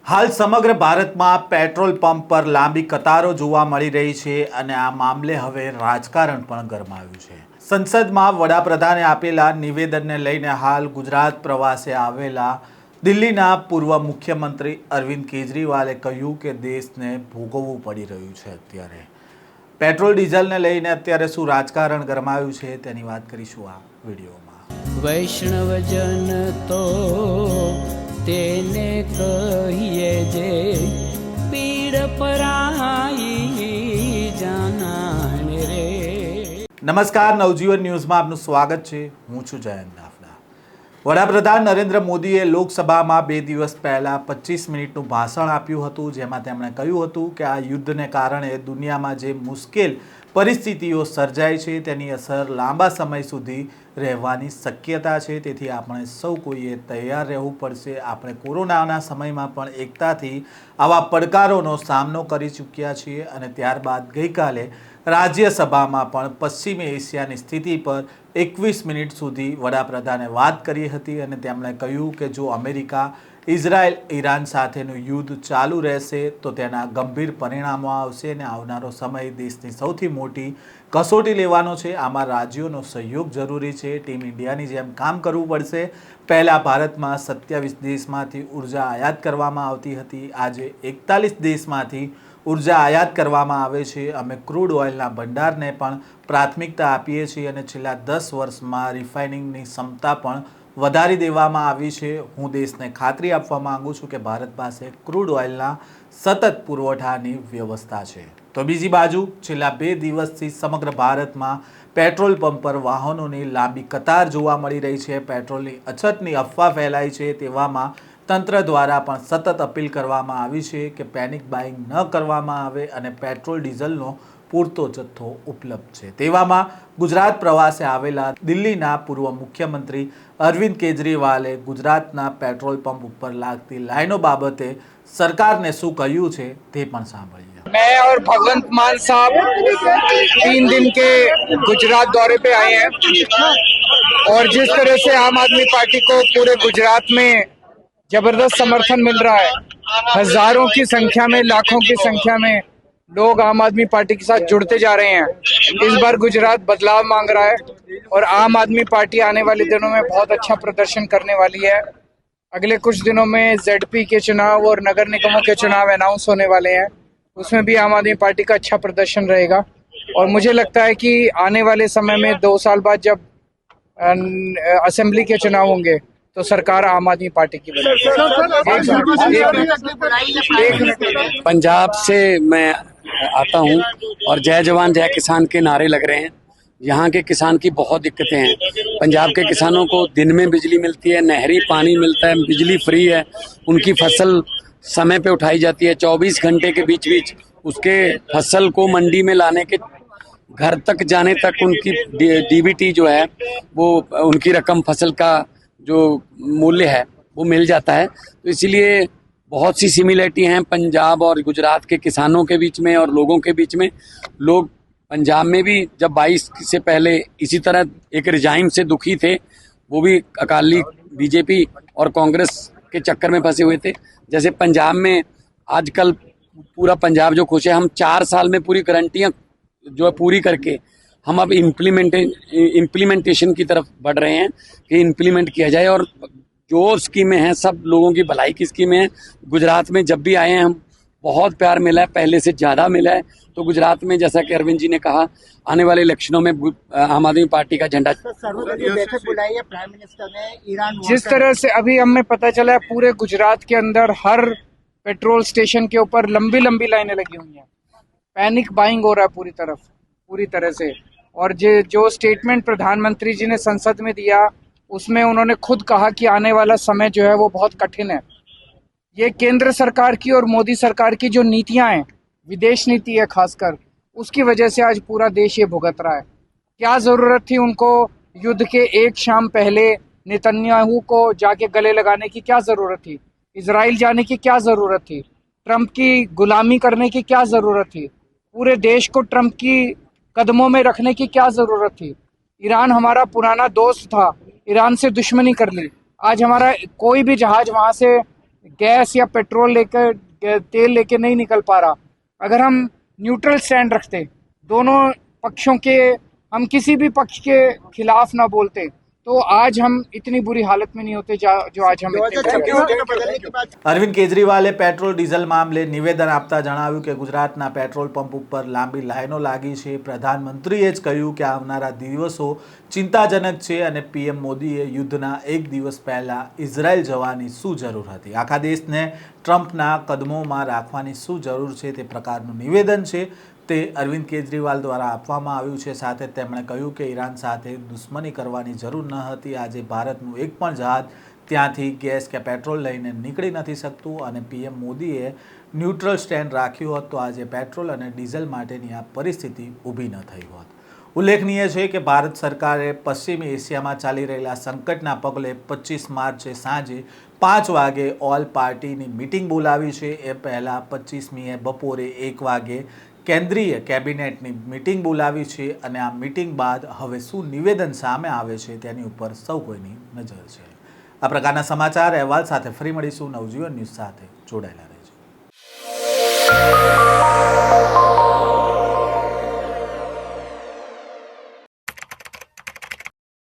હાલ સમગ્ર ભારતમાં પેટ્રોલ પંપ પર લાંબી કતારો જોવા મળી રહી છે અને આ મામલે હવે રાજકારણ પણ ગરમાયું છે। સંસદમાં વડાપ્રધાને આપેલા નિવેદનને લઈને હાલ ગુજરાત પ્રવાસે આવેલા દિલ્હીના પૂર્વ મુખ્યમંત્રી અરવિંદ કેજરીવાલે કહ્યું કે દેશને ભોગવવું પડી રહ્યું છે। અત્યારે પેટ્રોલ ડીઝલને લઈને અત્યારે શું રાજકારણ ગરમાયું છે તેની વાત કરીશું આ વિડીયોમાં। વૈષ્ણવજન તો તેને કહીએ જે પીડ પરાઈ જાનાને રે। નમસ્કાર, નવજીવન ન્યૂઝમાં આપનું સ્વાગત છે। હું છું જયંત દાફડા। વડાપ્રધાન નરેન્દ્ર મોદીએ લોકસભામાં 2 દિવસ પહેલા 25 મિનિટનું ભાષણ આપ્યું હતું, જેમાં તેમણે કહ્યું હતું કે આ યુદ્ધને કારણે દુનિયામાં જે મુશ્કેલ પરિસ્થિતિઓ સર્જાય છે તેની અસર લાંબા સમય સુધી રહેવાની શક્યતા છે, તેથી આપણે સૌ કોઈએ તૈયાર રહેવું પડશે। આપણે કોરોનાના સમયમાં પણ એકતાથી આવા પડકારોનો સામનો કરી ચૂક્યા છીએ અને ત્યારબાદ ગઈકાલે રાજ્યસભામાં પણ પશ્ચિમી એશિયાની સ્થિતિ પર 21 મિનિટ સુધી વડાપ્રધાને વાત કરી હતી અને તેમણે કહ્યું કે જો અમેરિકા ઇઝરાયલ ઈરાન સાથેનું યુદ્ધ ચાલુ રહેશે તો તેના ગંભીર પરિણામો આવશે અને આવનારો સમય દેશની સૌથી મોટી કસોટી લેવાનો છે। આમાં રાજ્યોનો સહયોગ જરૂરી છે। ટીમ ઇન્ડિયાની જેમ કામ કરવું પડશે। પહેલાં ભારતમાં 27 દેશમાંથી ઉર્જા આયાત કરવામાં આવતી હતી, આજે 41 દેશમાંથી ઉર્જા આયાત કરવામાં આવે છે। અમે ક્રૂડ ઓઇલના ભંડારને પણ પ્રાથમિકતા આપીએ છીએ અને છેલ્લા 10 વર્ષમાં રિફાઇનિંગની ક્ષમતા પણ વધારી દેવામાં આવી છે। હું દેશને ખાતરી આપવા માંગુ છું કે ભારત પાસે ક્રૂડ ઓઇલના સતત પુરવઠાની વ્યવસ્થા છે। તો બીજી બાજુ છેલ્લા 2 દિવસથી સમગ્ર ભારતમાં પેટ્રોલ પંપ પર વાહનોની લાંબી કતાર જોવા મળી રહી છે। પેટ્રોલની અછતની અફવા ફેલાઈ છે, તેવામાં તંત્ર દ્વારા પણ સતત અપીલ કરવામાં આવી છે કે પેનિક બાઇંગ ન કરવામાં આવે અને પેટ્રોલ ડીઝલનો પૂરતો જથ્થો ઉપલબ્ધ છે। તેવામાં ગુજરાત પ્રવાસે આવેલા દિલ્હીના પૂર્વ મુખ્યમંત્રી અરવિંદ કેજરીવાલે ગુજરાતના પેટ્રોલ પંપ ઉપર લાગતી લાઈનો બાબતે સરकारને શું કહ્યું છે તે પણ સાંભળીએ। मैं और भगवंत मान साहब 3 दिन के गुजरात दौरे पे आए हैं और जिस तरह से आम आदमी पार्टी को पूरे गुजरात में जबरदस्त समर्थन मिल रहा है, हजारों की संख्या में, लाखों की संख्या में लोग आम आदमी पार्टी के साथ जुड़ते जा रहे हैं। इस बार गुजरात बदलाव मांग रहा है और आम आदमी पार्टी आने वाले दिनों में बहुत अच्छा प्रदर्शन करने वाली है। अगले कुछ दिनों में ZP के चुनाव और नगर निगमों के चुनाव अनाउंस होने वाले हैं, उसमें भी आम आदमी पार्टी का अच्छा प्रदर्शन रहेगा और मुझे लगता है कि आने वाले समय में 2 साल बाद जब असेंबली के चुनाव होंगे तो सरकार आम आदमी पार्टी की बनेगी। पंजाब से मैं आता हूँ और जय जवान जय किसान के नारे लग रहे हैं। यहाँ के किसान की बहुत दिक्कतें हैं। पंजाब के किसानों को दिन में बिजली मिलती है, नहरी पानी मिलता है, बिजली फ्री है, उनकी फसल समय पे उठाई जाती है। 24 घंटे के बीच बीच उसके फसल को मंडी में लाने के घर तक जाने तक उनकी DBT जो है वो उनकी रकम, फसल का जो मूल्य है वो मिल जाता है। तो इसीलिए बहुत सी सिमिलरिटी हैं पंजाब और गुजरात के किसानों के बीच में और लोगों के बीच में। लोग पंजाब में भी जब 22 से पहले इसी तरह एक रिजाइम से दुखी थे, वो भी अकाली, BJP और कांग्रेस के चक्कर में फंसे हुए थे। जैसे पंजाब में आजकल पूरा पंजाब जो खुश है, हम 4 साल में पूरी गारंटियां जो है पूरी करके हम अब इम्प्लीमेंटेशन की तरफ बढ़ रहे हैं कि इम्प्लीमेंट किया जाए और जो स्कीमें हैं सब लोगों की भलाई की स्कीमें हैं। गुजरात में जब भी आए हैं हम बहुत प्यार मिला है, पहले से ज़्यादा मिला है। तो गुजरात में जैसा कि अरविंद जी ने कहा, आने वाले इलेक्शनों में आम आदमी पार्टी का झंडा। बैठक बुलाई है प्राइम मिनिस्टर ने ईरान। जिस तरह से अभी हमें पता चला है पूरे गुजरात के अंदर हर पेट्रोल स्टेशन के ऊपर लंबी लंबी लाइनें लगी हुई हैं, पैनिक बाइंग हो रहा है पूरी तरह से। और जो स्टेटमेंट प्रधानमंत्री जी ने संसद में दिया उसमें उन्होंने खुद कहा कि आने वाला समय जो है वो बहुत कठिन है। ये केंद्र सरकार की और मोदी सरकार की जो नीतियां हैं, विदेश नीति है खासकर, उसकी वजह से आज पूरा देश ये भुगत रहा है। क्या जरूरत थी उनको युद्ध के एक शाम पहले नेतन्याहू को जाके गले लगाने की? क्या जरूरत थी? इजराइल जाने की क्या जरूरत थी? ट्रंप की गुलामी करने की क्या जरूरत थी? पूरे देश को ट्रंप की कदमों में रखने की क्या जरूरत थी? ईरान हमारा पुराना दोस्त था, ईरान से दुश्मनी कर ली। आज हमारा कोई भी जहाज वहां से गैस या पेट्रोल लेकर तेल लेके नहीं निकल पा रहा, अगर हम न्यूट्रल स्टैंड रखते, दोनों पक्षों के, हम किसी भी पक्ष के खिलाफ ना बोलते, तो आज हम इतनी बुरी हालत में नहीं होते जो आज हम बदलने के बाद અરવિંદ કેજરીવાલે પેટ્રોલ ડીઝલ મામલે નિવેદન આપતા જણાવ્યું કે ગુજરાતના પેટ્રોલ પંપ ઉપર લાંબી લાઈનો લાગી છે. પ્રધાનમંત્રીએ જ કહ્યું કે આવનારા દિવસો ચિંતાજનક છે અને પીએમ મોદીએ યુદ્ધના એક દિવસ પહેલા ઇઝરાયલ જવાની શું જરૂર હતી, આખા દેશને ટ્રમ્પના કદમોમાં રાખવાની શું જરૂર છે, તે પ્રકારનું નિવેદન છે તે અરવિંદ કેજરીવાલ દ્વારા આપવામાં આવ્યું છે. સાથે તેમણે કહ્યું કે ઈરાન સાથે દુશ્મની કરવાની જરૂર ન હતી. આજે ભારતનું એક પણ જહાજ ત્યાંથી ગેસ કે પેટ્રોલ લઈને નીકળી નથી શકતું અને પીએમ મોદીએ ન્યુટ્રલ સ્ટેન્ડ રાખ્યું હોત તો આજે પેટ્રોલ અને ડીઝલ માટેની આ પરિસ્થિતિ ઊભી ન થઈ હોત. ઉલ્લેખનીય છે કે ભારત સરકારે પશ્ચિમી એશિયામાં ચાલી રહેલા સંકટના પગલે 25 માર્ચે સાંજે 5 વાગે ઓલ પાર્ટીની મિટિંગ બોલાવી છે. એ પહેલાં 25મીએ બપોરે 1 વાગે કેન્દ્રીય કેબિનેટની મિટિંગ બોલાવી છે અને આ મિટિંગ બાદ હવે શું નિવેદન સામે આવે છે તેની ઉપર સૌ કોઈની નજર છે. આ પ્રકારના સમાચાર અહેવાલ સાથે ફરી મળીશું. નવજીવન ન્યૂઝ સાથે જોડાયેલા રહેજો.